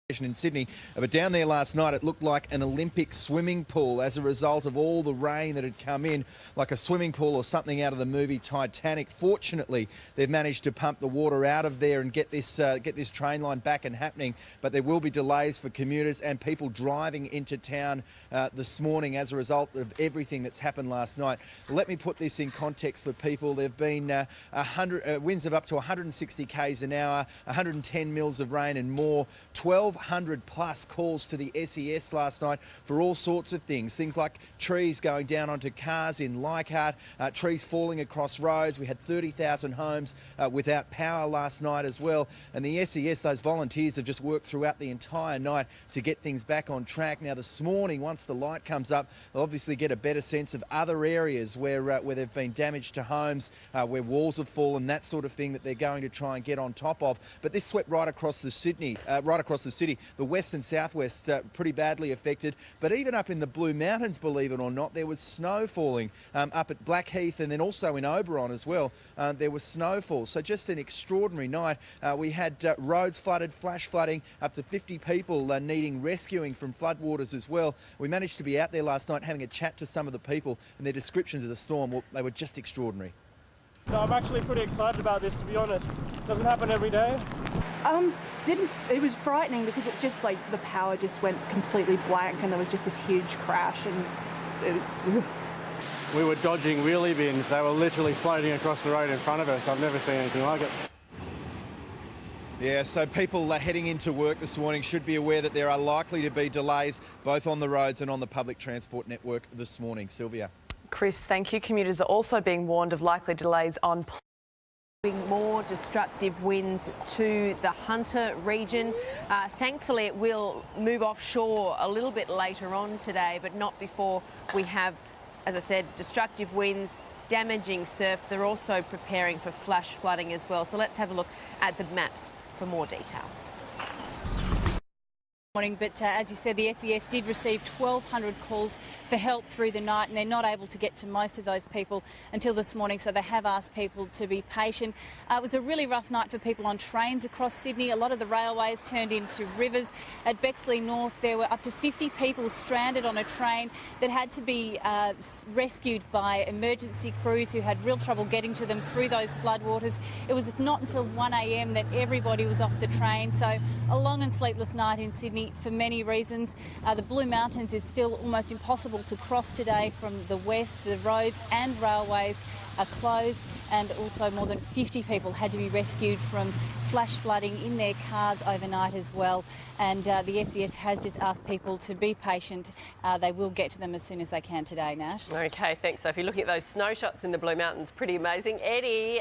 in Sydney, but down there last night it looked like an Olympic swimming pool as a result of all the rain that had come in, like a swimming pool or something out of the movie Titanic. Fortunately, they've managed to pump the water out of there and get this train line back and happening, but there will be delays for commuters and people driving into town this morning as a result of everything that's happened last night. Let me put this in context for people. There have been winds of up to 160 k's an hour, 110 mils of rain and more, 1,200 plus calls to the SES last night for all sorts of things. Things like trees going down onto cars in Leichhardt, trees falling across roads. We had 30,000 homes without power last night as well. And the SES, those volunteers, have just worked throughout the entire night to get things back on track. Now this morning, once the light comes up, they'll obviously get a better sense of other areas where there've been damage to homes, where walls have fallen, that sort of thing that they're going to try and get on top of. But this swept right across the city. The west and southwest pretty badly affected, but even up in the Blue Mountains, believe it or not, there was snow falling up at Blackheath and then also in Oberon as well. There was snowfall, so just an extraordinary night. We had roads flooded, flash flooding, up to 50 people needing rescuing from floodwaters as well. We managed to be out there last night having a chat to some of the people, and their descriptions of the storm, well, they were just extraordinary. No, I'm actually pretty excited about this, to be honest. Doesn't happen every day. It was frightening because it's just like the power just went completely blank and there was just this huge crash and We were dodging wheelie bins. They were literally floating across the road in front of us. I've never seen anything like it. Yeah, so people heading into work this morning should be aware that there are likely to be delays both on the roads and on the public transport network this morning. Sylvia. Chris, thank you. Commuters are also being warned of likely delays on more destructive winds to the Hunter region. Thankfully, it will move offshore a little bit later on today, but not before we have, as I said, destructive winds, damaging surf. They're also preparing for flash flooding as well. So let's have a look at the maps for more detail. But as you said, the SES did receive 1,200 calls for help through the night, and they're not able to get to most of those people until this morning, so they have asked people to be patient. It was a really rough night for people on trains across Sydney. A lot of the railways turned into rivers. At Bexley North, there were up to 50 people stranded on a train that had to be rescued by emergency crews who had real trouble getting to them through those floodwaters. It was not until 1 a.m. that everybody was off the train, so a long and sleepless night in Sydney for many reasons. The Blue Mountains is still almost impossible to cross today from the west. The roads and railways are closed, and also more than 50 people had to be rescued from flash flooding in their cars overnight as well. And the SES has just asked people to be patient. They will get to them as soon as they can today, Nash. OK, thanks, Sophie. Looking at those snow shots in the Blue Mountains, pretty amazing. Eddie.